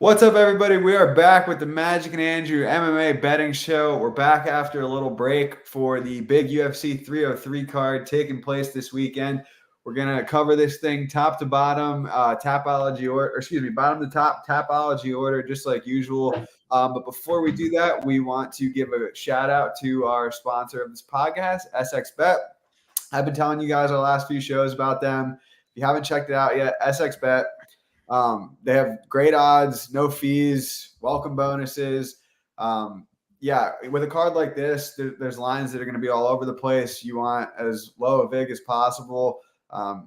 What's up, everybody? We are back with the Magic and Andrew MMA betting show. We're back after a little break for the big UFC 303 card taking place this weekend. We're going to cover this thing top to bottom, tapology order, bottom to top, tapology order, just like usual. But before we do that, we want to give a shout out to our sponsor of this podcast, SXBet. I've been telling you guys our last few shows about them. If you haven't checked it out yet, SXBet. They have great odds, no fees, welcome bonuses. With a card like this, there's lines that are going to be all over the place. You want as low a vig as possible.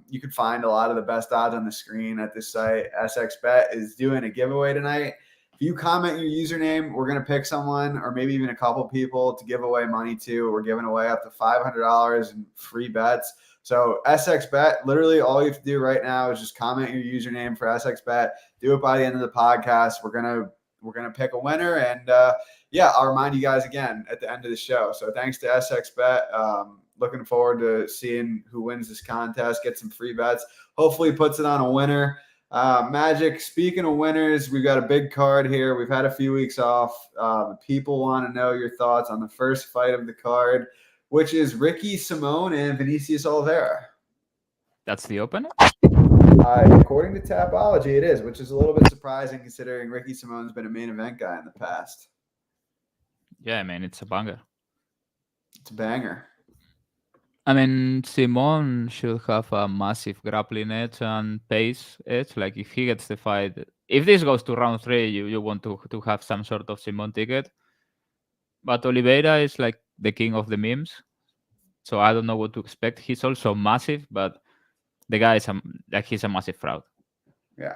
You can find a lot of the best odds on the screen at this site. SXBet is doing a giveaway tonight. If you comment your username, we're going to pick someone or maybe even a couple people to give away money to. We're giving away up to $500 in free bets. So SXBet, literally all you have to do right now is just comment your username for SXBet. Do it by the end of the podcast. We're gonna pick a winner, and I'll remind you guys again at the end of the show. So thanks to SXBet. Looking forward to seeing who wins this contest. Get some free bets. Hopefully, puts it on a winner. Magic. Speaking of winners, we've got a big card here. We've had a few weeks off. People want to know your thoughts on the first fight of the card, which is Ricky Simone and Vinicius Oliveira. That's the opener? According to Tapology, it is, which is a little bit surprising considering Ricky Simone's been a main event guy in the past. Yeah, I mean, it's a banger. It's a banger. I mean, Simone should have a massive grappling edge and pace edge. Like, if he gets the fight, if this goes to round 3, you want to have some sort of Simone ticket. But Oliveira is like the king of the memes. So I don't know what to expect. He's also massive, but the guy is he's a massive fraud. Yeah.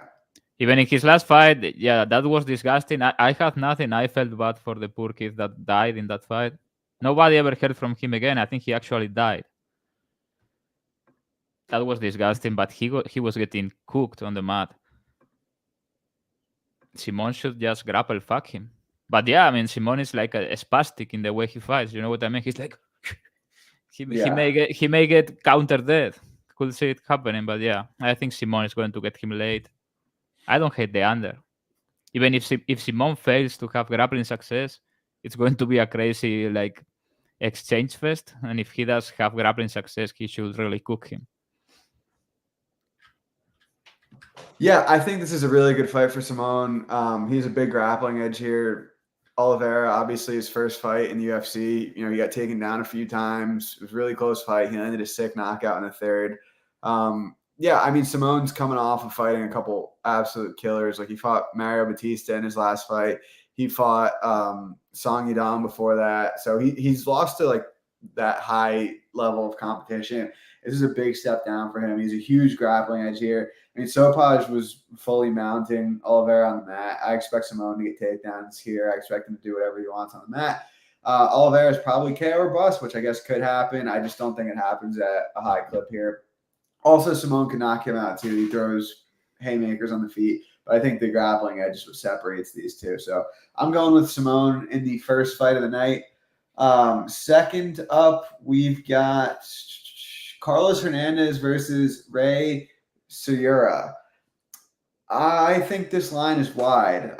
Even in his last fight, that was disgusting. I had nothing. I felt bad for the poor kid that died in that fight. Nobody ever heard from him again. I think he actually died. That was disgusting, but he was getting cooked on the mat. Simone should just grapple fuck him. But yeah, I mean, Simone is like a spastic in the way he fights. You know what I mean? He's like, he may get counter dead. Could see it happening, but yeah, I think Simone is going to get him late. I don't hate the under. Even if Simone fails to have grappling success, it's going to be a crazy like exchange fest. And if he does have grappling success, he should really cook him. Yeah, I think this is a really good fight for Simone. He's a big grappling edge here. Oliveira, obviously his first fight in the UFC. You know, he got taken down a few times. It was a really close fight. He landed a sick knockout in the third. I mean, Simone's coming off of fighting a couple absolute killers. Like, he fought Mario Batista in his last fight. He fought Song Yadong before that. So he's lost to like that high level of competition. This is a big step down for him. He's a huge grappling edge here. I mean, Sopaj was fully mounting Oliveira on the mat. I expect Simone to get takedowns here. I expect him to do whatever he wants on the mat. Oliveira is probably KO or bust, which I guess could happen. I just don't think it happens at a high clip here. Also, Simone can knock him out too. He throws haymakers on the feet, but I think the grappling edge is what separates these two. So I'm going with Simone in the first fight of the night. Second up, we've got Carlos Hernandez versus Ray Suyura. I think this line is wide.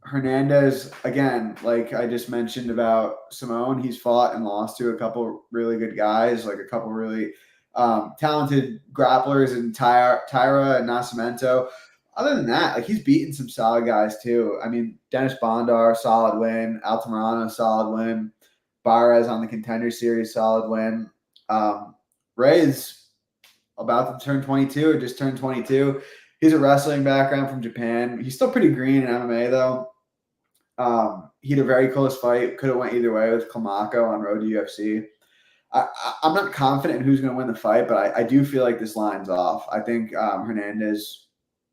Hernandez, again, like I just mentioned about Simone, he's fought and lost to a couple really good guys, like a couple really talented grapplers in Taira and Nascimento. Other than that, like, he's beaten some solid guys too. I mean, Dennis Bondar, solid win. Altamirano, solid win. Barres on the Contender Series, solid win. Ray's about to turn 22 or just turned 22. He's a wrestling background from Japan. He's still pretty green in MMA though. He had a very close fight. Could have went either way with Klamaco on road to UFC. I'm not confident in who's going to win the fight, but I do feel like this line's off. I think Hernandez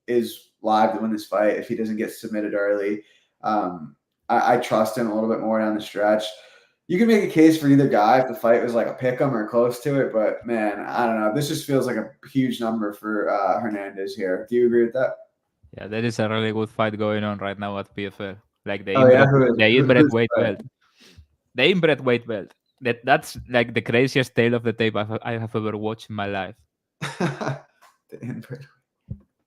is live to win this fight if he doesn't get submitted early. I trust him a little bit more down the stretch. You can make a case for either guy if the fight was like a pick'em or close to it, but man, I don't know. This just feels like a huge number for Hernandez here. Do you agree with that? Yeah, there is a really good fight going on right now at PFL. Like the inbred weight belt. The inbred weight belt. That's like the craziest tale of the tape I have ever watched in my life. The inbred.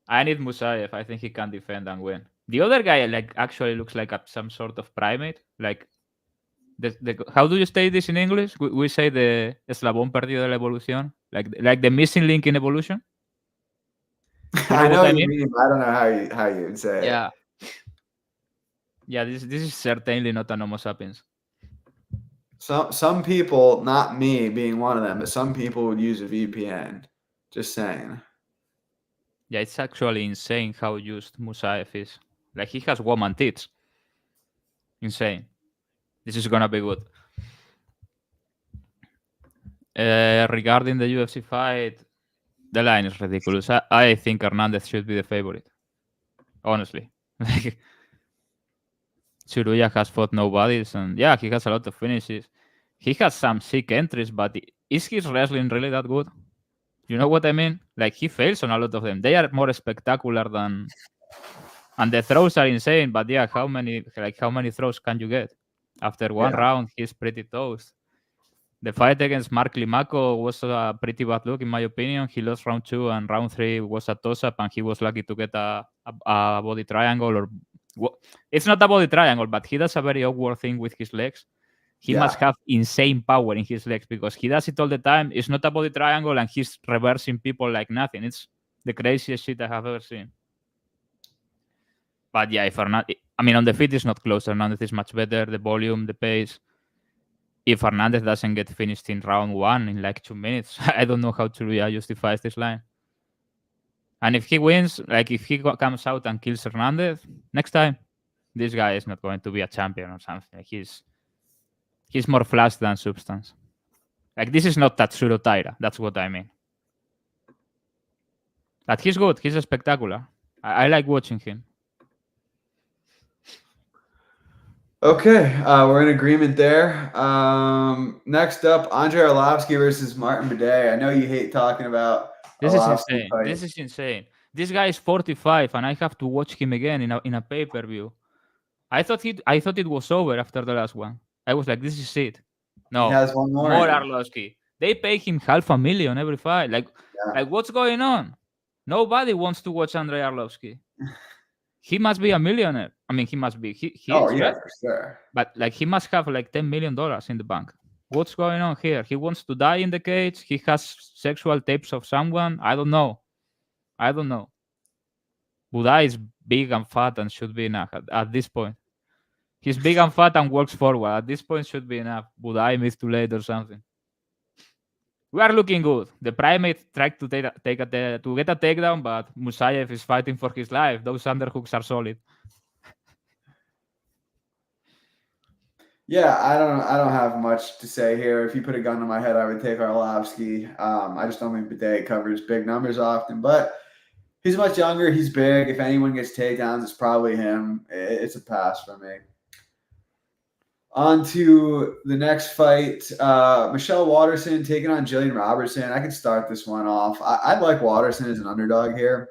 I need Musayev. I think he can defend and win. The other guy like actually looks like some sort of primate. Like how do you say this in English? We say the eslabón perdido de la evolución, like the missing link in evolution. You know I know what I what you mean? mean, but I don't know how you would say it. Yeah. Yeah, this is certainly not an Homo sapiens. Some people, not me being one of them, but some people would use a VPN. Just saying. Yeah, it's actually insane how used Musaev is. Like he has woman tits. Insane. This is gonna be good. Regarding the UFC fight, the line is ridiculous. I think Hernandez should be the favorite. Honestly. Like Tsuruya has fought nobodies, and yeah, he has a lot of finishes. He has some sick entries, but is his wrestling really that good? You know what I mean? Like he fails on a lot of them. They are more spectacular than, and the throws are insane. But yeah, how many throws can you get? After one round, he's pretty toast. The fight against Mark Limaco was a pretty bad look, in my opinion. He lost round 2, and round 3 was a toss-up, and he was lucky to get a body triangle. It's not a body triangle, but he does a very awkward thing with his legs. He must have insane power in his legs because he does it all the time. It's not a body triangle, and he's reversing people like nothing. It's the craziest shit I have ever seen. But yeah, on the feet, it's not close. Hernandez is much better. The volume, the pace. If Hernandez doesn't get finished in round 1 in like 2 minutes, I don't know how Tsuruya justifies this line. And if he wins, like if he comes out and kills Hernandez, next time, this guy is not going to be a champion or something. Like he's more flash than substance. Like this is not Tatsuro Taira. That's what I mean. But he's good. He's spectacular. I like watching him. Okay, we're in agreement there. Next up, Andre Arlovski versus Martin Buday. I know you hate talking about this is Arlovski insane. fight. This is insane. This guy is 45, and I have to watch him again in a pay-per-view. I thought it was over after the last one. I was like, this is it. No, he has one more. More Arlovski. They pay him $500,000 every fight. Like what's going on? Nobody wants to watch Andre Arlovski. He must be a millionaire. I mean, he must be. He is, right? For sure. But like, he must have like $10 million in the bank. What's going on here? He wants to die in the cage. He has sexual tapes of someone. I don't know. Buday is big and fat and should be enough at this point. He's big and fat and works forward. At this point, should be enough. Buday missed too late or something. We are looking good. The primate tried to get a takedown, but Musaev is fighting for his life. Those underhooks are solid. Yeah, I don't have much to say here. If you put a gun to my head, I would take Arlovski. I just don't think Buday covers big numbers often, but he's much younger. He's big. If anyone gets takedowns, it's probably him. It's a pass for me. On to the next fight. Michelle Waterson taking on Jillian Robertson. I could start this one off. I'd like Waterson as an underdog here.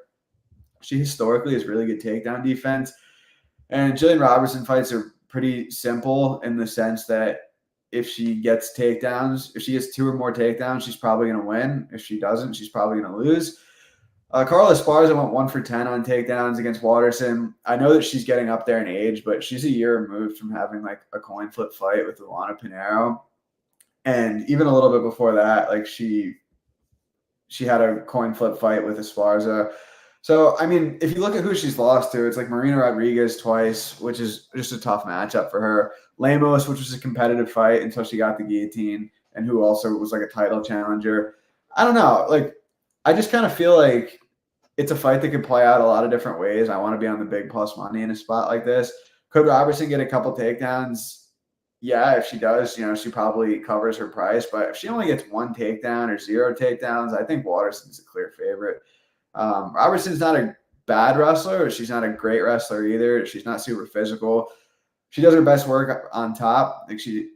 She historically has really good takedown defense. And Jillian Robertson fights are pretty simple in the sense that if she gets takedowns, if she gets 2 or more takedowns, she's probably going to win. If she doesn't, she's probably going to lose. Carla Esparza went 1 for 10 on takedowns against Waterson. I know that she's getting up there in age, but she's a year removed from having like a coin flip fight with Luana Pinheiro. And even a little bit before that, like she had a coin flip fight with Esparza. So, I mean, if you look at who she's lost to, it's like Marina Rodriguez twice, which is just a tough matchup for her. Lemos, which was a competitive fight until she got the guillotine, and who also was like a title challenger. I don't know. Like, I just kind of feel like it's a fight that could play out a lot of different ways. I want to be on the big plus money in a spot like this. Could Robertson get a couple takedowns? Yeah, if she does, she probably covers her price. But if she only gets 1 takedown or 0 takedowns, I think Waterson's a clear favorite. Robertson's not a bad wrestler. She's not a great wrestler either. She's not super physical. She does her best work on top. Like she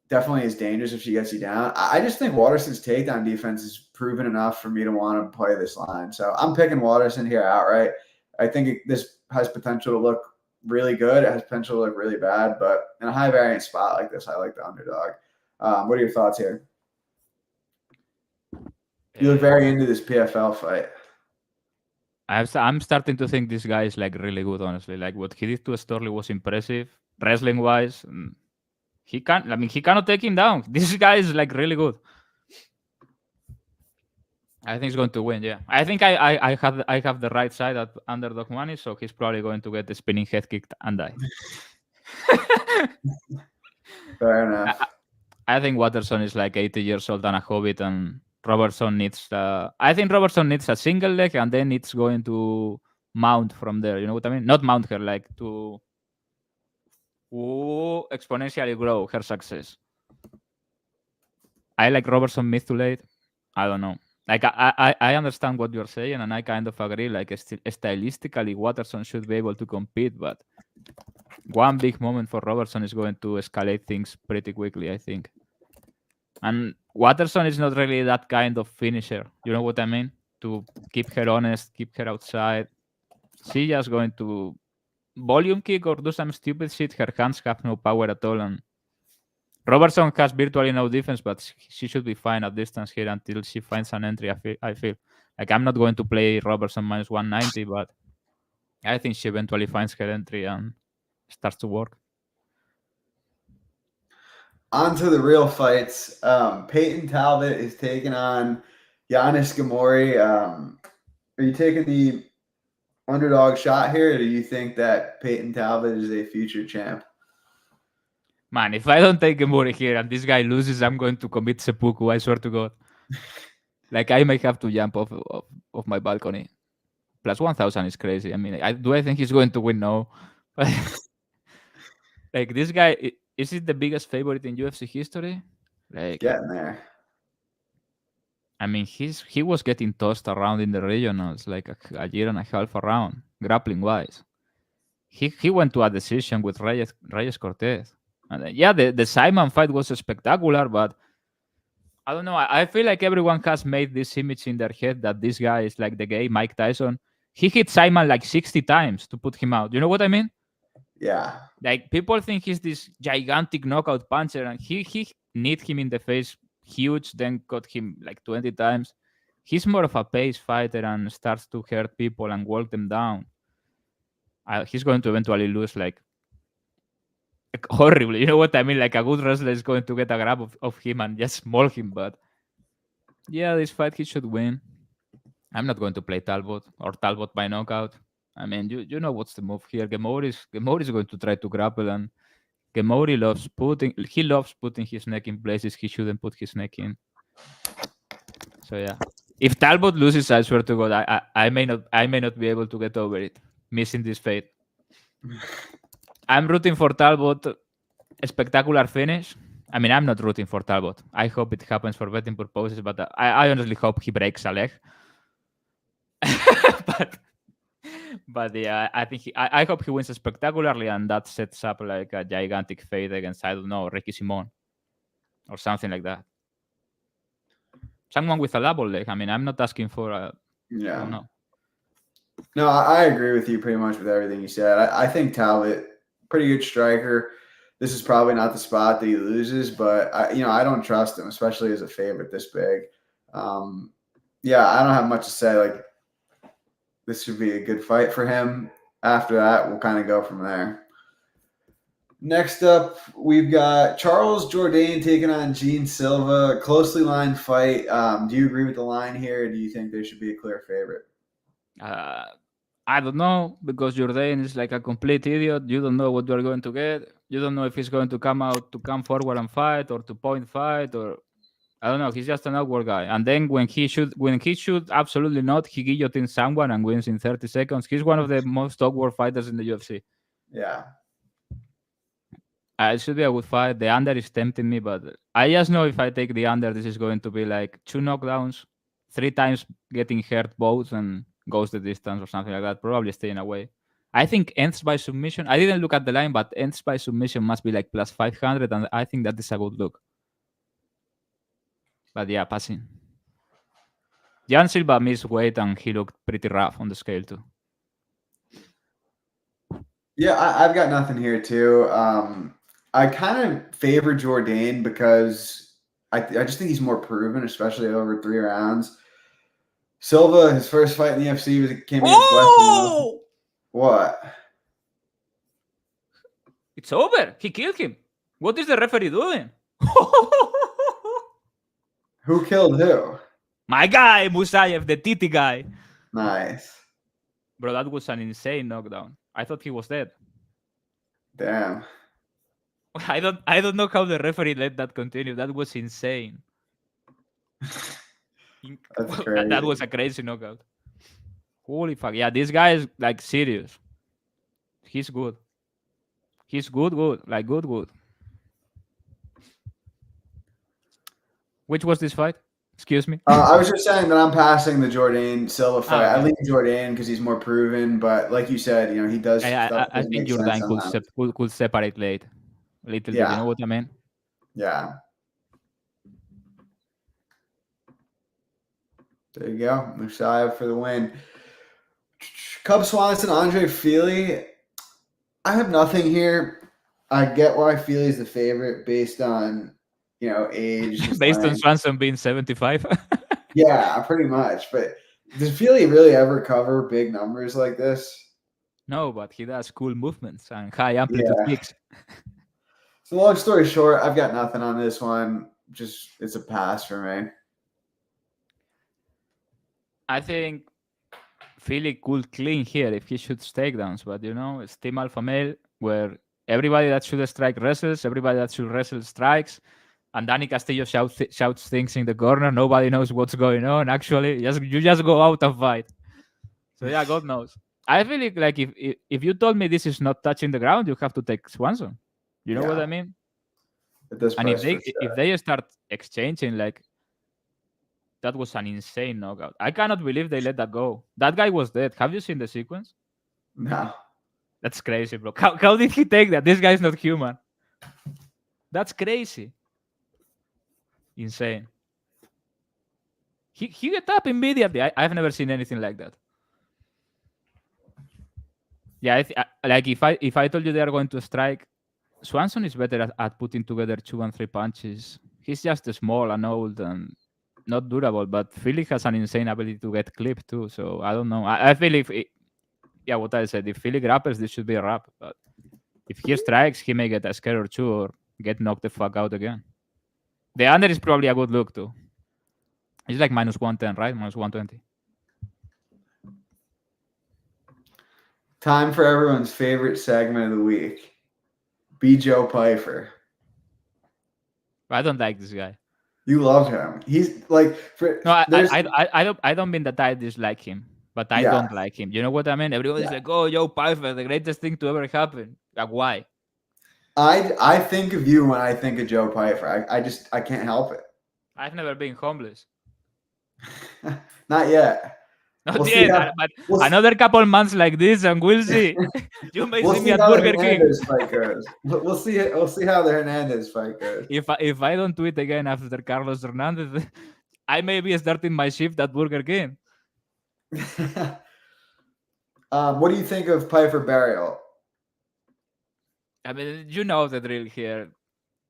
definitely is dangerous if she gets you down. I just think Waterson's takedown defense is proven enough for me to want to play this line. So I'm picking Waterson here outright. I think this has potential to look really good. It has potential to look really bad, but in a high variance spot like this, I like the underdog. What are your thoughts here? You look very into this PFL fight. I'm starting to think this guy is like really good, honestly. Like what he did to Storley was impressive, wrestling wise. He can't. I mean, he cannot take him down. This guy is like really good. I think he's going to win. Yeah, I think I have the right side at underdog money, so he's probably going to get the spinning head kicked and die. Fair enough. I think Waterson is like 80 years old and a hobbit, and Robertson needs. I think Robertson needs a single leg, and then it's going to mount from there. You know what I mean? Not mount her, like to exponentially grow her success. I like Robertson mid to late. I don't know. Like I understand what you're saying, and I kind of agree. Like stylistically, Waterson should be able to compete, but one big moment for Robertson is going to escalate things pretty quickly, I think. And Waterson is not really that kind of finisher. You know what I mean? To keep her honest, keep her outside. She's just going to volume kick or do some stupid shit. Her hands have no power at all, and Robertson has virtually no defense, but she should be fine at distance here until she finds an entry. I feel like I'm not going to play Robertson minus 190, but I think she eventually finds her entry and starts to work. On to the real fights. Peyton Talbot is taking on Giannis Gomori. Are you taking the underdog shot here, or do you think that Peyton Talbot is a future champ? Man, if I don't take Gomori here and this guy loses, I'm going to commit seppuku. I swear to God. Like I might have to jump off my balcony. Plus 1,000 is crazy. I mean, do I think he's going to win? No. Like this guy, is it the biggest favorite in UFC history? Like Getting there. I mean, he was getting tossed around in the regionals like a year and a half around, grappling wise. He went to a decision with Reyes Cortez. And yeah, the Simon fight was spectacular, but I don't know. I feel like everyone has made this image in their head that this guy is like the gay Mike Tyson. He hit Simon like 60 times to put him out. You know what I mean? Yeah. Like people think he's this gigantic knockout puncher, and he kneed him in the face huge, then got him like 20 times. He's more of a pace fighter and starts to hurt people and walk them down. He's going to eventually lose like horribly. You know what I mean? Like a good wrestler is going to get a grab of him and just maul him. But yeah, this fight he should win. I'm not going to play Talbot or Talbot by knockout. I mean, you know what's the move here. Gomori is going to try to grapple, and Gomori loves putting his neck in places he shouldn't put his neck in. So yeah, if Talbot loses, I swear to God, I may not be able to get over it, missing this fate. I'm rooting for Talbot. A spectacular finish. I mean, I'm not rooting for Talbot. I hope it happens for betting purposes, but I honestly hope he breaks a leg. but yeah, I think I hope he wins spectacularly, and that sets up like a gigantic fade against, I don't know, Ricky Simone or something like that. Someone with a double leg. I mean, I'm not asking for a. Yeah. I don't know. No, I agree with you pretty much with everything you said. I think Talbot, pretty good striker. This is probably not the spot that he loses, but I don't trust him, especially as a favorite this big. Yeah, I don't have much to say. Like, this should be a good fight for him. After that, we'll kind of go from there. Next up, we've got Charles Jourdain taking on Gene Silva. Closely lined fight. Do you agree with the line here, or do you think there should be a clear favorite? I don't know, because Jourdain is like a complete idiot. You don't know what you're going to get. You don't know if he's going to come forward and fight, or to point fight, or I don't know. He's just an awkward guy. And then when he should absolutely not, he guillotines someone and wins in 30 seconds. He's one of the most awkward fighters in the UFC. Yeah. It should be a good fight. The under is tempting me, but I just know if I take the under, this is going to be like 2 knockdowns, 3 times getting hurt both, and goes the distance or something like that. Probably staying away. I think ends by submission. I didn't look at the line, but ends by submission must be like plus 500, and I think that is a good look. But yeah, passing. Jan Silva missed weight, and he looked pretty rough on the scale too. Yeah, I've got nothing here too. I kind of favor Jourdain because I just think he's more proven, especially over 3 rounds. Silva, his first fight in the UFC came against Weston. What? It's over. He killed him. What is the referee doing? Who killed who? My guy, Musayev, the Titi guy. Nice. Bro, that was an insane knockdown. I thought he was dead. Damn. I don't know how the referee let that continue. That was insane. That's crazy. That was a crazy knockout. Holy fuck. Yeah, this guy is like serious. He's good. He's good. Like good. Which was this fight? Excuse me. I was just saying that I'm passing the Jourdain Silva fight. Okay. I lean Jourdain because he's more proven, but like you said, he does. I think Jourdain could separate late, a little bit. You know what I mean? Yeah. There you go, Musayev for the win. Cub Swanson, Andre Fili. I have nothing here. I get why Fili is the favorite based on age. Based on Swanson being 75. Yeah, pretty much. But does Fili really ever cover big numbers like this? No, but he does cool movements and high amplitude kicks. So long story short, I've got nothing on this one. Just it's a pass for me. I think Fili could clean here if he shoots takedowns, but it's Team Alpha Male where everybody that should strike wrestles, everybody that should wrestle strikes, and Danny Castillo shouts things in the corner. Nobody knows what's going on. Actually, you just go out and fight. So yeah, God knows. I feel like if you told me this is not touching the ground, you have to take Swanson. You know what I mean? And if they start exchanging, like, that was an insane knockout. I cannot believe they let that go. That guy was dead. Have you seen the sequence? No. That's crazy, bro. How did he take that? This guy's not human. That's crazy. Insane. He get up immediately. I've never seen anything like that. Yeah, like if I told you they are going to strike, Swanson is better at putting together 2 and 3 punches. He's just small and old and not durable, but Fili has an insane ability to get clipped too. So I don't know. I feel what I said, if Fili grapples, this should be a wrap. But if he strikes, he may get a scare or 2 or get knocked the fuck out again. The under is probably a good look too. It's like -110, right? -120. Time for everyone's favorite segment of the week. Be Joe Pyfer. I don't like this guy. You love him. He's like I don't mean that I dislike him, but I don't like him. You know what I mean? Everybody's like, "Oh, Joe Pyfer, the greatest thing to ever happen." Like, why? I think of you when I think of Joe Pyfer. I can't help it. I've never been homeless. Not yet. Not yet, but another couple months like this, and we'll see. You may see me at Burger King. We'll see how the Hernandez fight goes. If I don't tweet again after Carlos Hernandez, I may be starting my shift at Burger King. What do you think of Pyfer Barriault? I mean, you know the drill here.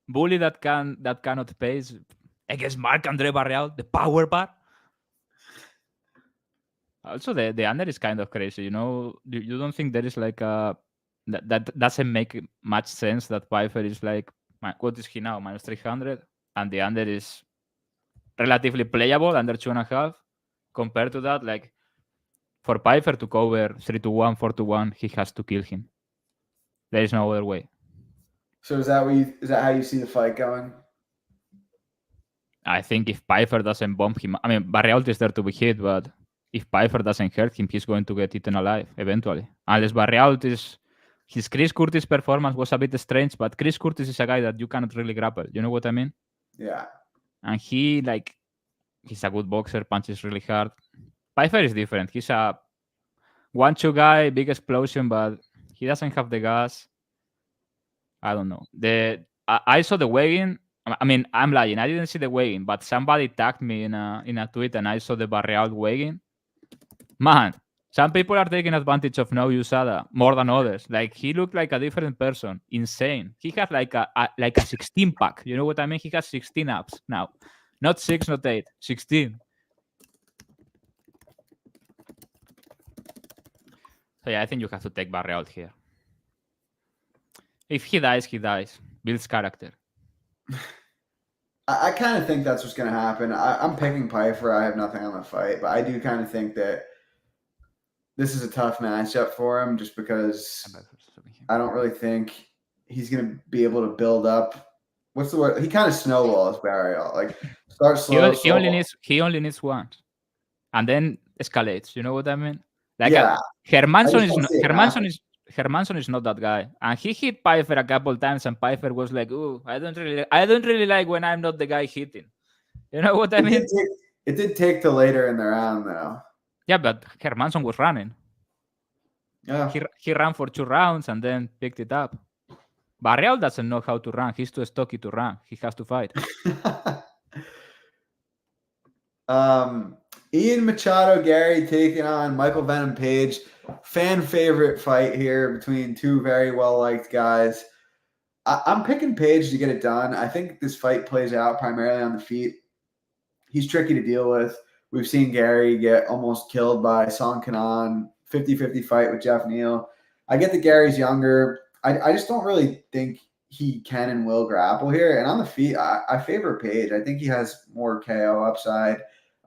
Bully that cannot pace against Marc-André Barriault, the power bar. Also, the under is kind of crazy. You don't think there is like that doesn't make much sense that Pyfer is like, what is he now, -300, and the under is relatively playable, under 2.5. Compared to that, like, for Pyfer to cover 3-1, 4-1, he has to kill him. There is no other way. So is that how you see the fight going? I think if Pyfer doesn't bomb him, I mean, Barriault is there to be hit, but if Pyfer doesn't hurt him, he's going to get eaten alive eventually. Unless Barriault his Chris Curtis performance was a bit strange, but Chris Curtis is a guy that you cannot really grapple. You know what I mean? Yeah. And he's a good boxer, punches really hard. Pyfer is different. He's a 1-2 guy, big explosion, but he doesn't have the gas. I don't know. I saw the weigh-in. I mean, I'm lying. I didn't see the weigh-in, but somebody tagged me in a tweet, and I saw the Barriault weigh-in. Man, some people are taking advantage of no USADA more than others. Like, he looked like a different person. Insane. He had like a 16 pack. You know what I mean? He has 16 abs now. Not 6, not 8. 16. So yeah, I think you have to take Barriault here. If he dies, he dies. Builds character. I kind of think that's what's going to happen. I'm picking Pyfer. I have nothing on the fight, but I do kind of think that this is a tough matchup for him just because I don't really think he's going to be able to build up. What's the word? He kind of snowballs Barriault. Like, start slow. He only needs one, and then escalates. You know what I mean? Like yeah. Hermanson is not that guy, and he hit Pyfer a couple times, and Pyfer was like, "Ooh, I don't really like when I'm not the guy hitting." You know what I mean? It did take till later in the round, though. Yeah, but Hermanson was running. Yeah, he ran for 2 rounds and then picked it up. Barriault doesn't know how to run. He's too stocky to run. He has to fight. Ian Machado Garry taking on Michael Venom Page. Fan favorite fight here between two very well-liked guys. I'm picking Page to get it done. I think this fight plays out primarily on the feet. He's tricky to deal with. We've seen Garry get almost killed by Song Kanan, 50-50 fight with Jeff Neal. I get that Gary's younger. I just don't really think he can and will grapple here. And on the feet, I favor Page. I think he has more KO upside.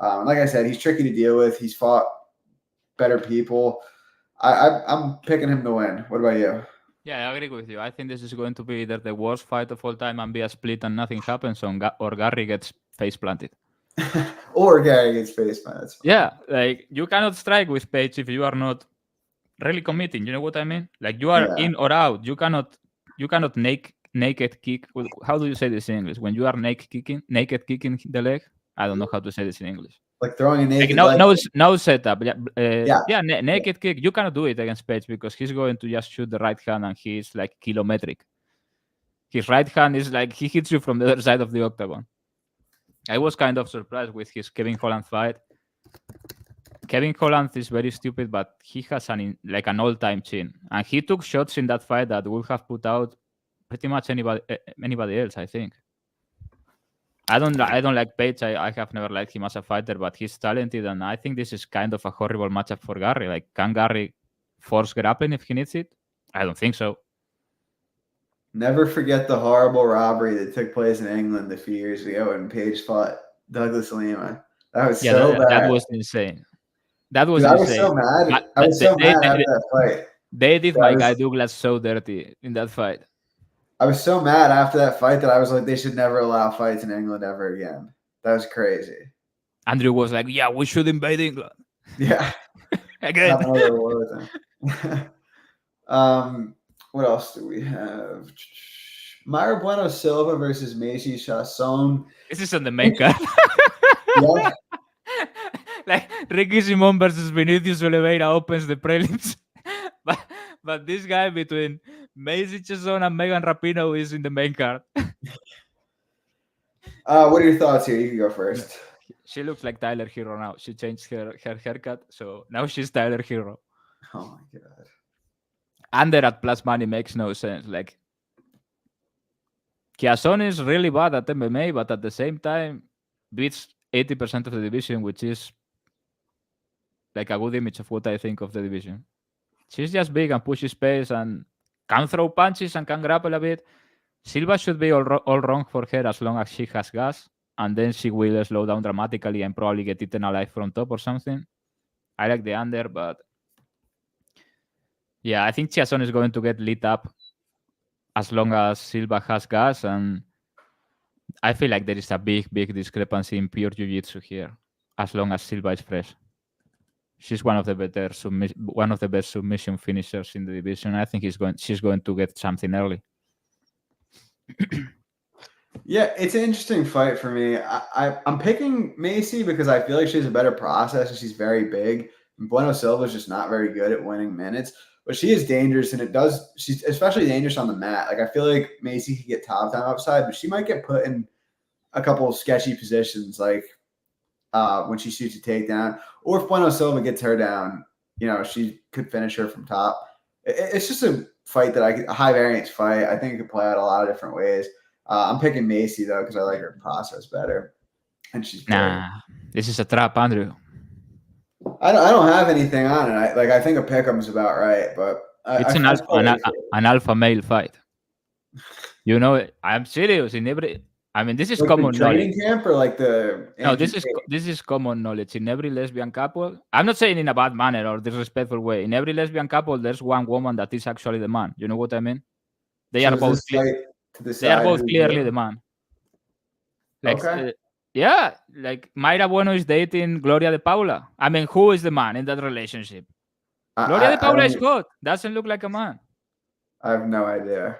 Like I said, he's tricky to deal with. He's fought better people. I'm picking him to win. What about you? Yeah, I agree with you. I think this is going to be either the worst fight of all time and be a split and nothing happens, or Garry gets face planted. Or Garry gets face planted. Yeah, like you cannot strike with Page if you are not really committing. You know what I mean? Like you are in or out. You cannot naked kick. How do you say this in English? When you are naked kicking the leg. I don't know how to say this in English. Like throwing a naked no setup. Naked kick. You cannot do it against Page because he's going to just shoot the right hand and he's like kilometric. His right hand is like he hits you from the other side of the octagon. I was kind of surprised with his Kevin Holland fight. Kevin Holland is very stupid, but he has an all-time chin, and he took shots in that fight that would have put out pretty much anybody else. I think. I don't like Page. I have never liked him as a fighter, but he's talented, and I think this is kind of a horrible matchup for Garry. Like, can Garry force grappling if he needs it? I don't think so. Never forget the horrible robbery that took place in England a few years ago when Page fought Douglas Lima. That was so bad. That was insane. I was so mad. I was so mad after that fight. They did my guy Douglas so dirty in that fight. I was so mad after that fight that I was like, they should never allow fights in England ever again. That was crazy. Andrew was like, yeah, we should invade England. Yeah. Again. What else do we have? Mayra Bueno Silva versus Macy Chasson. This is on the main card. Yeah. Like Ricky Simone versus Vinicius Oliveira opens the prelims. But this guy between Macy Chasson and Megan Rapinoe is in the main card. What are your thoughts here? You can go first. She looks like Tyler Hero now. She changed her haircut, so now she's Tyler Hero. Oh my god. Under at plus money makes no sense. Like, Chasson is really bad at MMA, but at the same time beats 80% of the division, which is like a good image of what I think of the division. She's just big and pushes pace and can throw punches and can grapple a bit. Silva should be all wrong for her as long as she has gas, and then she will slow down dramatically and probably get eaten alive from top or something. I like the under, but yeah, I think Chasson is going to get lit up as long as Silva has gas, and I feel like there is a big discrepancy in pure jiu-jitsu here, as long as Silva is fresh. She's one of the best submission finishers in the division. I think she's going to get something early. Yeah, it's an interesting fight for me. I'm picking Macy because I feel like she has a better process and she's very big. And Bueno Silva is just not very good at winning minutes, but she is dangerous, and she's especially dangerous on the mat. Like, I feel like Macy could get top time upside, but she might get put in a couple of sketchy positions, like when she shoots a takedown, or if Bueno Silva gets her down, she could finish her from top. It's just a fight a high variance fight. I think it could play out a lot of different ways. I'm picking Macy though because I like her process better, and she's this is a trap, Andrew. I don't have anything on it. I think a pick'em's about right, but It's an alpha male fight. You know, I'm serious. This is like the common knowledge. training camp or like the No, this is common knowledge. In every lesbian couple, I'm not saying in a bad manner or disrespectful way. In every lesbian couple, there's one woman that is actually the man. You know what I mean? They So are is both this fight to they are decide both who's clearly who? the man. Like, Okay. yeah, like Mayra Bueno is dating Gloria de Paula. I mean, who is the man in that relationship? Gloria de I Paula is don't. hot. Doesn't look like a man. I have no idea.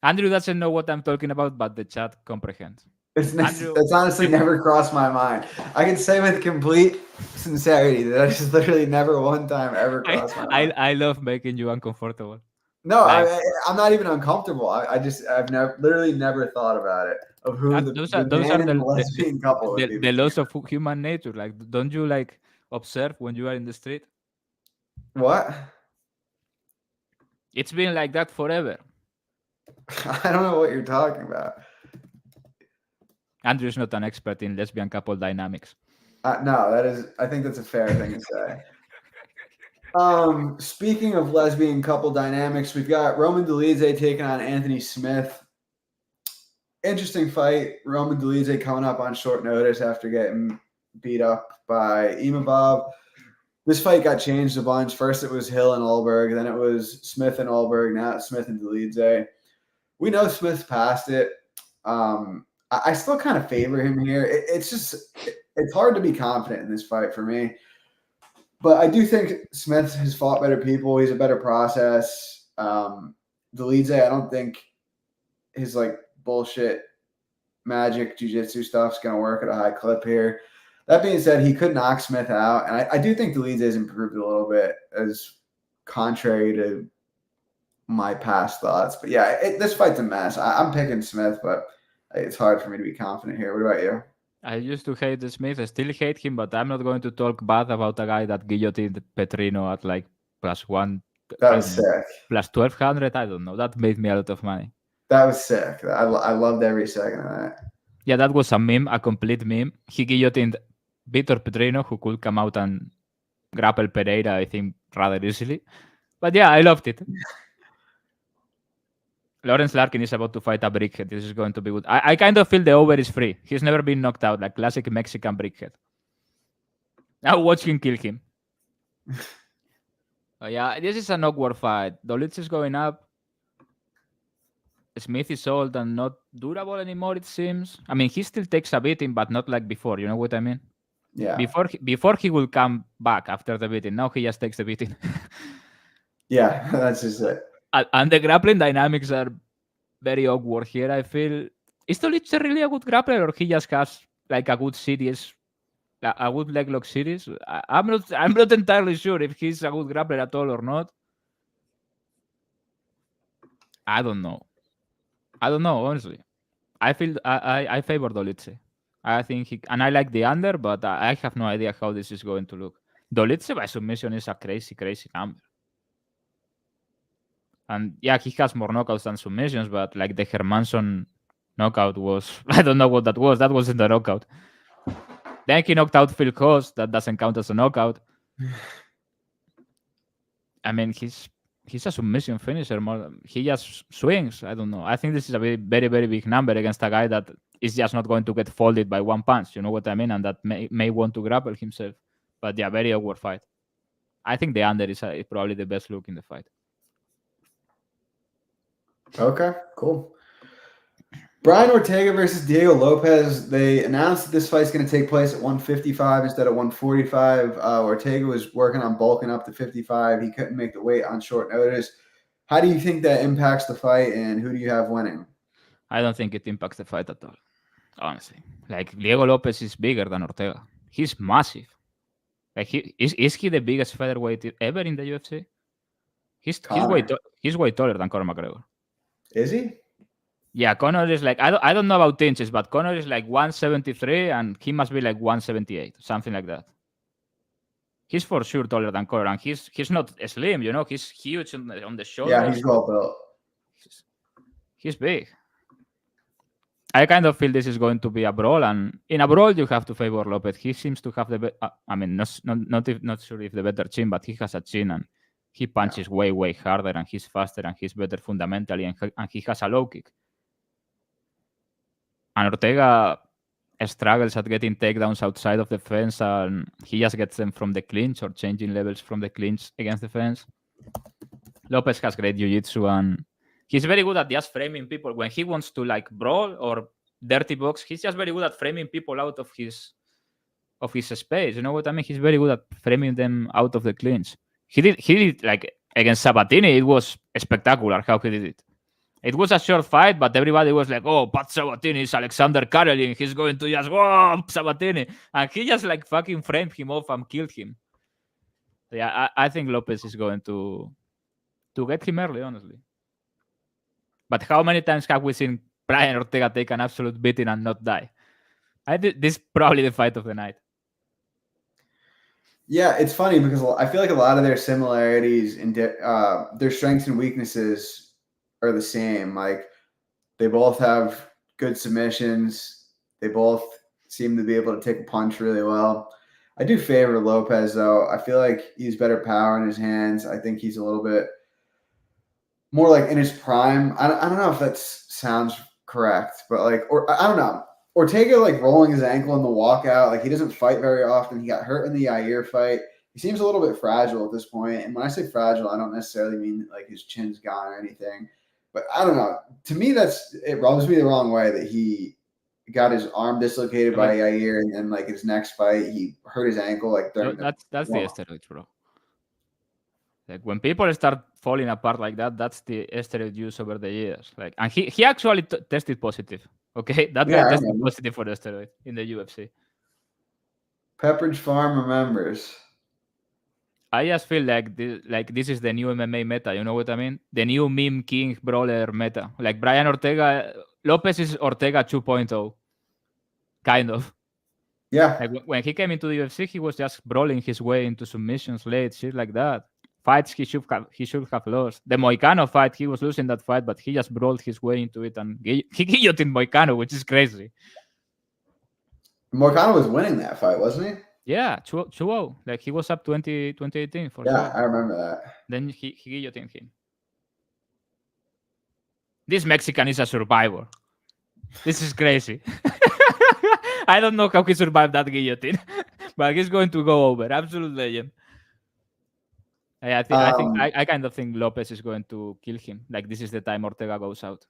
Andrew doesn't know what I'm talking about, but the chat comprehends. That's honestly never crossed my mind. I can say with complete sincerity that I just literally never one time ever crossed my mind. I love making you uncomfortable. No, Like, I'm not even uncomfortable. I've literally never thought about it of who those the are man and the lesbian couple would be. the laws of human nature. Like, don't you like observe when you are in the street? What? It's been like that forever. I don't know what you're talking about. Andrew's not an expert in lesbian couple dynamics. No, I think that's a fair thing to say. Speaking of lesbian couple dynamics, we've got Roman Dolidze taking on Anthony Smith. Interesting fight. Roman Dolidze coming up on short notice after getting beat up by Imavov. This fight got changed a bunch. First it was Hill and Ulberg, then it was Smith and Ulberg, now it's Smith and Dolidze. We know Smith's past it. I still kind of favor him here. It's hard to be confident in this fight for me. But I do think Smith has fought better people. He's a better process. Dolidze, I don't think his like bullshit magic jiu-jitsu stuff's going to work at a high clip here. That being said, he could knock Smith out. And I do think Dolidze has improved a little bit, as contrary to my past thoughts. But yeah, this fight's a mess. I'm picking Smith, but it's hard for me to be confident here. What about you? I used to hate Smith. I still hate him, but I'm not going to talk bad about a guy that guillotined Petrino at like +1. That was sick. +1200. I don't know. That made me a lot of money. That was sick. I loved every second of that. Yeah, that was a meme, a complete meme. He guillotined Vitor Petrino, who could come out and grapple Pereira, I think, rather easily. But yeah, I loved it. Lawrence Larkin is about to fight a brickhead. This is going to be good. I kind of feel the over is free. He's never been knocked out, like classic Mexican brickhead. Now watch him kill him. Yeah, this is an awkward fight. Dolidze is going up. Smith is old and not durable anymore, it seems. I mean, he still takes a beating, but not like before. You know what I mean? Yeah. Before he will come back after the beating. Now he just takes the beating. Yeah, that's just it. And the grappling dynamics are very awkward here. I feel, is Dolidze really a good grappler, or he just has like a good series, a good leg lock series? I'm not entirely sure if he's a good grappler at all or not. I don't know, honestly. I feel I favor Dolidze. I think and I like the under, but I have no idea how this is going to look. Dolidze by submission is a crazy number. And yeah, he has more knockouts than submissions, but like the Hermansson knockout was, I don't know what that was. That wasn't a knockout. Then he knocked out Phil Coase. That doesn't count as a knockout. I mean, he's a submission finisher. He just swings. I don't know. I think this is a very, very big number against a guy that is just not going to get folded by one punch. You know what I mean? And that may want to grapple himself. But yeah, very awkward fight. I think the under is probably the best look in the fight. Okay, cool. Brian Ortega versus Diego Lopes. They announced that this fight's going to take place at 155 instead of 145. Ortega was working on bulking up to 55. He couldn't make the weight on short notice. How do you think that impacts the fight, and who do you have winning? I don't think it impacts the fight at all, honestly. Like, Diego Lopes is bigger than Ortega. He's massive. Like, is he the biggest featherweight ever in the UFC? He's way taller than Conor McGregor. Is he? Yeah, Conor is like, I don't know about inches, but Conor is like 173 and he must be like 178, something like that. He's for sure taller than Conor, and he's not slim, you know. He's huge on the shoulders. Yeah, he's well built. He's big. I kind of feel this is going to be a brawl, and in a brawl you have to favor Lopez. He seems to have not sure if the better chin, but he has a chin and he punches way harder, and he's faster and he's better fundamentally, and he has a low kick. And Ortega struggles at getting takedowns outside of the fence, and he just gets them from the clinch or changing levels from the clinch against the fence. Lopez has great jiu-jitsu, and he's very good at just framing people when he wants to like brawl or dirty box. He's just very good at framing people out of his space. You know what I mean? He's very good at framing them out of the clinch. He did like against Sabatini. It was spectacular how he did it. It was a short fight, but everybody was like, "Oh, Pat Sabatini is Alexander Karelin. He's going to just Sabatini," and he just like fucking framed him off and killed him. Yeah, I think Lopez is going to get him early, honestly. But how many times have we seen Brian Ortega take an absolute beating and not die? This is probably the fight of the night. Yeah, it's funny because I feel like a lot of their similarities in their strengths and weaknesses are the same. Like they both have good submissions. They both seem to be able to take a punch really well. I do favor Lopez though. I feel like he's better power in his hands. I think he's a little bit more like in his prime. I don't know if that sounds correct, but like, or I don't know. Ortega like rolling his ankle in the walkout. Like he doesn't fight very often. He got hurt in the Yair fight. He seems a little bit fragile at this point. And when I say fragile, I don't necessarily mean like his chin's gone or anything. But I don't know. To me, it rubs me the wrong way that he got his arm dislocated by Yair, and then like his next fight, he hurt his ankle. Like that's the steroids, bro. Like when people start falling apart like that, that's the steroid use over the years. Like, and he actually tested positive. Okay, that guy tested positive for the steroid in the UFC. Pepperidge Farm remembers. I just feel like this is the new MMA meta. You know what I mean? The new meme king brawler meta. Like Brian Ortega, Lopez is Ortega 2.0, kind of. Yeah. Like when he came into the UFC, he was just brawling his way into submissions late, shit like that. Fights he should have lost. The Moicano fight, he was losing that fight, but he just brawled his way into it, and he guillotined Moicano, which is crazy. Moicano was winning that fight, wasn't he? Yeah, 2-0. Like he was up 2018 for sure. Yeah, I remember that. Then he guillotined him. This Mexican is a survivor. This is crazy. I don't know how he survived that guillotine, but he's going to go over. Absolute legend. I kind of think Lopez is going to kill him. Like this is the time Ortega goes out.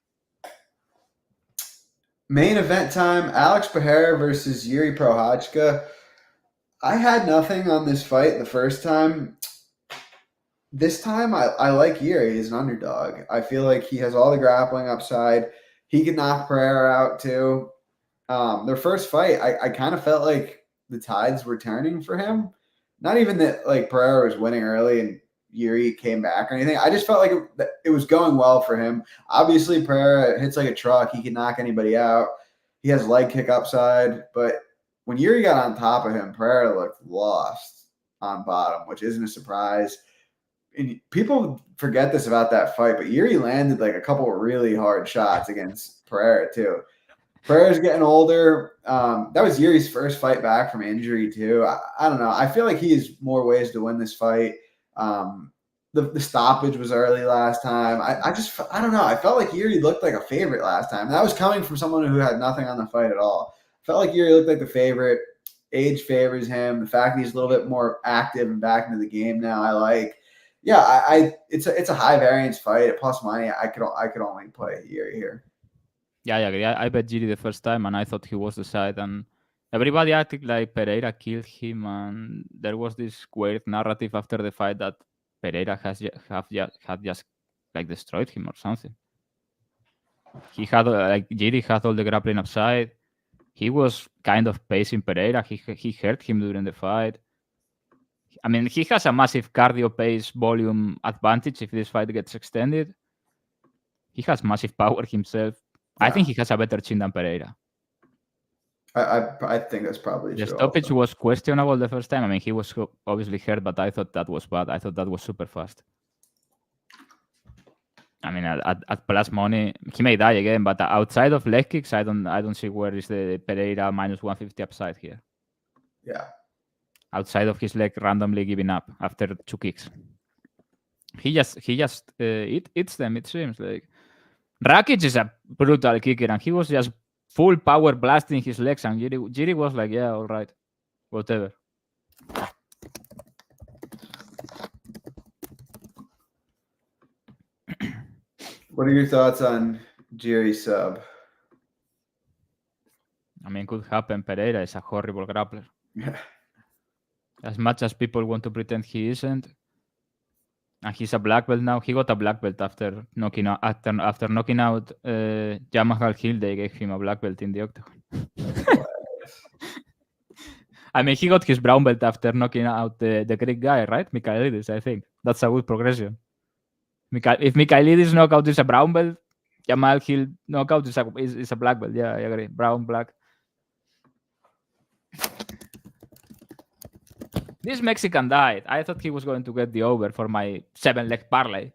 Main event time: Alex Pereira versus Yuri Prochazka. I had nothing on this fight the first time. This time, I like Yuri. He's an underdog. I feel like he has all the grappling upside. He can knock Pereira out too. Their first fight, I kind of felt like the tides were turning for him. Not even that like Pereira was winning early and Yuri came back or anything. I just felt like it was going well for him. Obviously, Pereira hits like a truck. He can knock anybody out. He has leg kick upside. But when Yuri got on top of him, Pereira looked lost on bottom, which isn't a surprise. And people forget this about that fight, but Yuri landed like a couple of really hard shots against Pereira too. Pereira's getting older. That was Yuri's first fight back from injury too. I don't know. I feel like he has more ways to win this fight. The stoppage was early last time. I don't know. I felt like Yuri looked like a favorite last time. That was coming from someone who had nothing on the fight at all. I felt like Yuri looked like the favorite. Age favors him. The fact that he's a little bit more active and back into the game now, I like. Yeah, it's a high variance fight at plus money. I could only play Yuri here. Yeah, I agree. I bet Yuri the first time, and I thought he was the side, and everybody acted like Pereira killed him, and there was this weird narrative after the fight that Pereira had just like destroyed him or something. He had Yuri had all the grappling upside. He was kind of pacing Pereira. He hurt him during the fight. I mean, he has a massive cardio pace volume advantage if this fight gets extended. He has massive power himself. Yeah. I think he has a better chin than Pereira. I think that's probably the true. The stoppage was questionable the first time. I mean, he was obviously hurt, but I thought that was bad. I thought that was super fast. I mean, at plus money, he may die again. But outside of leg kicks, I don't see where is the Pereira minus 150 upside here. Yeah. Outside of his leg randomly giving up after 2 kicks, he just eats them. It seems like Rakic is a brutal kicker, and he was just full power blasting his legs, and Jiri was like, yeah, all right, whatever. What are your thoughts on Jiri sub? I mean, could happen. Pereira is a horrible grappler. Yeah. As much as people want to pretend he isn't, and he's a black belt now. He got a black belt after knocking out Jamal Hill. They gave him a black belt in the octagon. I mean, he got his brown belt after knocking out the Greek guy, right? Michailidis, I think. That's a good progression. If Michailidis knockout is a brown belt, Jamal Hill knockout is a black belt. Yeah, I agree. Brown, black. This Mexican died. I thought he was going to get the over for my 7-leg parlay.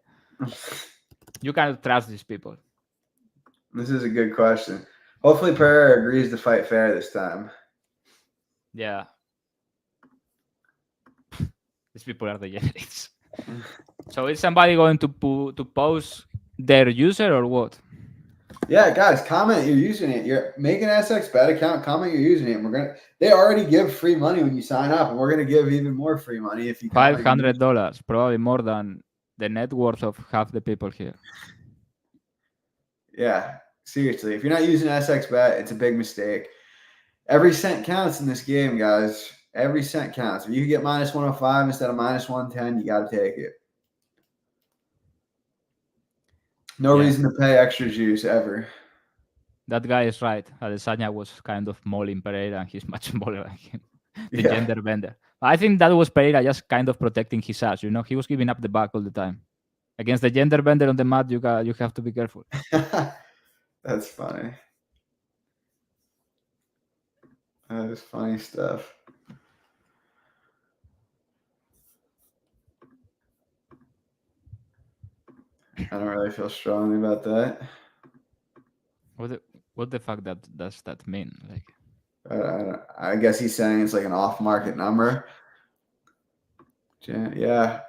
You cannot trust these people. This is a good question. Hopefully Pereira agrees to fight fair this time. Yeah. These people are the genetics. So is somebody going to post their user or what? Yeah, guys, comment you're using it. You're making SX bet account. Comment you're using it. They already give free money when you sign up, and we're gonna give even more free money if you. $500, probably more than the net worth of half the people here. Yeah, seriously, if you're not using SX bet, it's a big mistake. Every cent counts in this game, guys. Every cent counts. If you get minus 105 instead of minus 110, you got to take it. No reason to pay extra juice ever. That guy is right. Adesanya was kind of mauling Pereira, and he's much smaller than him. The gender bender. I think that was Pereira just kind of protecting his ass. You know, he was giving up the back all the time. Against the gender bender on the mat, you have to be careful. That's funny. That is funny stuff. I don't really feel strongly about that. What the fuck does that mean? Like, I guess he's saying it's like an off-market number. Yeah.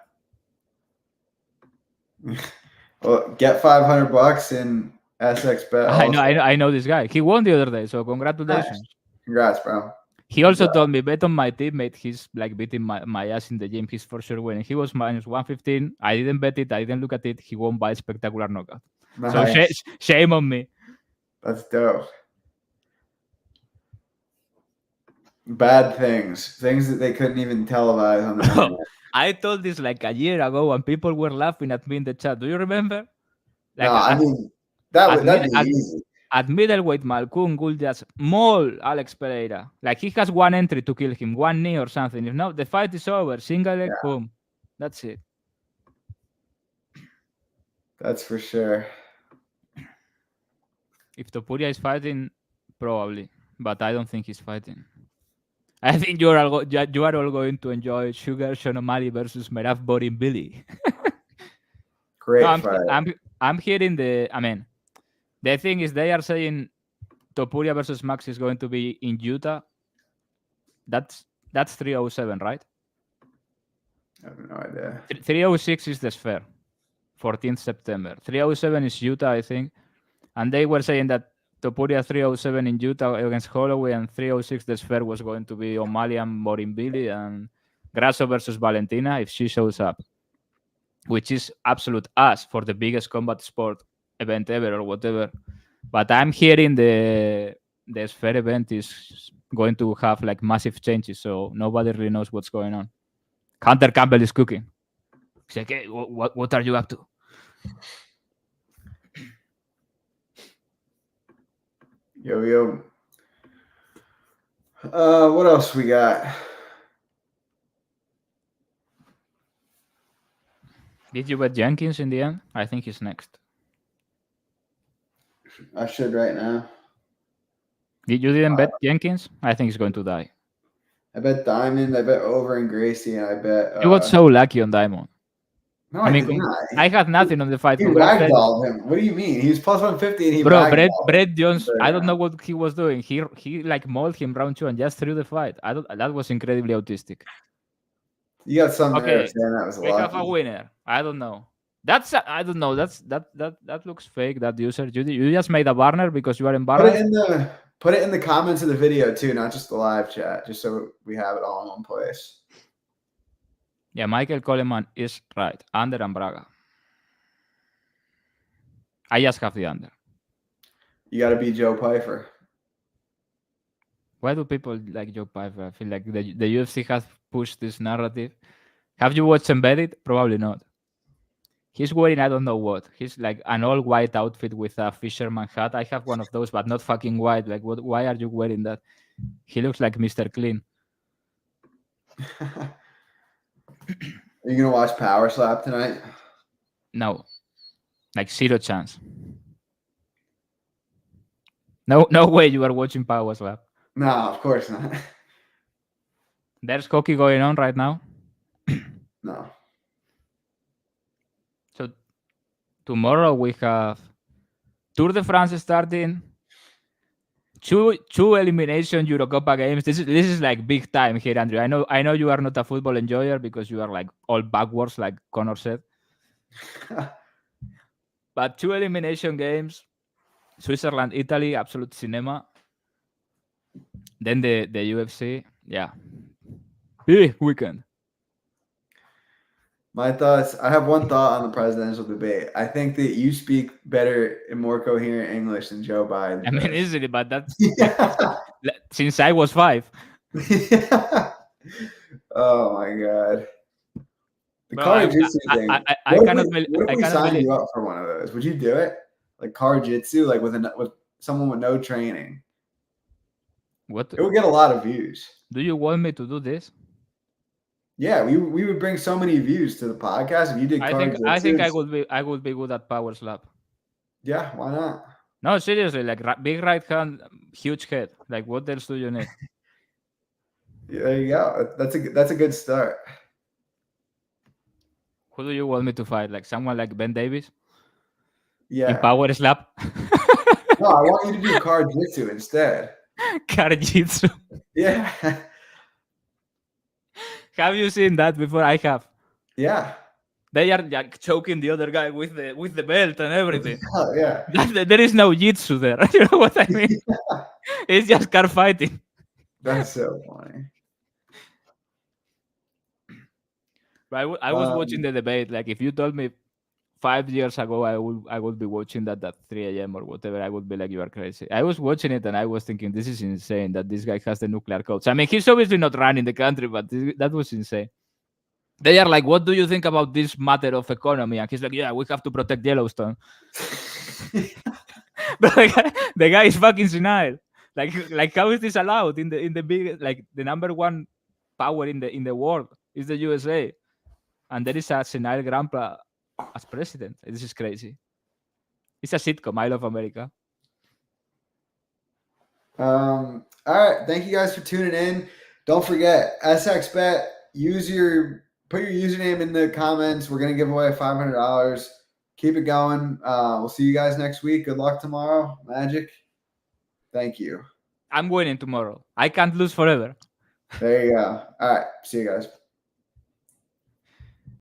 Well, get $500 in SX bet. I know this guy. He won the other day, so congratulations. Nice. Congrats, bro. He also told me, bet on my teammate. He's like beating my ass in the gym. He's for sure winning. He was minus 115. I didn't bet it. I didn't look at it. He won by spectacular knockout. Nice. So shame on me. That's dope. Bad things that they couldn't even televise on the internet. I told this like a year ago, and people were laughing at me in the chat. Do you remember? Like, no, I mean that'd be easy. At middleweight, Malkoun will just maul Alex Pereira. Like, he has one entry to kill him, one knee or something. If not, the fight is over. Single leg, boom. That's it. That's for sure. If Topuria is fighting, probably. But I don't think he's fighting. I think you are all going to enjoy Sugar Sean O'Malley versus Meraf Borin Billy. Great fight. I'm hearing the thing is, they are saying Topuria versus Max is going to be in Utah. That's 307, right? I have no idea. 306 is the Sphere, 14th September. 307 is Utah, I think. And they were saying that Topuria 307 in Utah against Holloway, and 306 the Sphere was going to be O'Malley and Borinvili and Grasso versus Valentina if she shows up, which is absolute ass for the biggest combat sport event ever or whatever. But I'm hearing the Sphere event is going to have like massive changes, so nobody really knows what's going on. Hunter Campbell is cooking. He's like, hey, what are you up to? Yo. What else we got? Did you bet Jenkins in the end? I think he's next. I should right now. You didn't bet Jenkins? I think he's going to die. I bet Diamond. I bet over in Gracie, and I bet. You got so lucky on Diamond. No, I did not. I had nothing on the fight. He ragdolled him. What do you mean? He was plus 150 and he ragdolled Brett Jones, I don't know what he was doing. He like mauled him round 2 and just threw the fight. That was incredibly autistic. You got some nerves, man. That was we have a winner. I don't know. I don't know. That looks fake. That user. You just made a burner because you are embarrassed. Put it in the comments of the video too, not just the live chat, just so we have it all in one place. Yeah, Michael Coleman is right. Under and Braga. I just have the under. You got to be Joe Pyfer. Why do people like Joe Pyfer? I feel like the UFC has pushed this narrative. Have you watched Embedded? Probably not. He's wearing I don't know what. He's like an all white outfit with a fisherman hat. I have one of those, but not fucking white. Like, what? Why are you wearing that? He looks like Mr. Clean. Are you gonna watch Power Slap tonight? No, like 0 chance. No way you are watching Power Slap. No, of course not. There's hockey going on right now. No. So tomorrow we have Tour de France starting. Two elimination Eurocopa games. This is like big time here, Andrew. I know you are not a football enjoyer because you are like all backwards, like Connor said. But 2 elimination games, Switzerland, Italy, absolute cinema. Then the UFC, yeah. Big weekend. My thoughts. I have one thought on the presidential debate. I think that you speak better and more coherent English than Joe Biden. I mean, easily, but that's since I was 5. Oh my god. The Bro, car jitsu thing. I cannot believe. What if we sign you up for one of those? Would you do it? Like car jitsu, like with someone with no training. What? It would get a lot of views. Do you want me to do this? Yeah, we would bring so many views to the podcast if you did. I think I would be good at Power Slap. Yeah, why not? No, seriously, like big right hand, huge head. Like, what else do you need? Yeah, there you go. That's a good start. Who do you want me to fight? Like someone like Ben Davis? Yeah. In Power Slap? No, I want you to do car jitsu instead. Car jitsu. Yeah. Have you seen that before? I have. Yeah. They are like choking the other guy with the belt and everything. Oh, yeah. There is no jitsu there. You know what I mean? Yeah. It's just car fighting. That's so funny. But I was watching the debate. Like, if you told me 5 years ago I would be watching that at 3 a.m. or whatever, I would be like, you are crazy. I was watching it and I was thinking, this is insane that this guy has the nuclear codes. I mean, he's obviously not running the country, but that was insane. They are like, what do you think about this matter of economy? And he's like, yeah, we have to protect Yellowstone. But the guy is fucking senile. Like how is this allowed in the big, like the number one power in the world is the USA, and there is a senile grandpa as president? This is crazy. It's a sitcom. I love America. All right, thank you guys for tuning in. Don't forget SXBet. Put your username in the comments. We're gonna give away $500. Keep it going. We'll see you guys next week. Good luck tomorrow. Magic. Thank you. I'm winning tomorrow. I can't lose forever. There you go. All right. See you guys.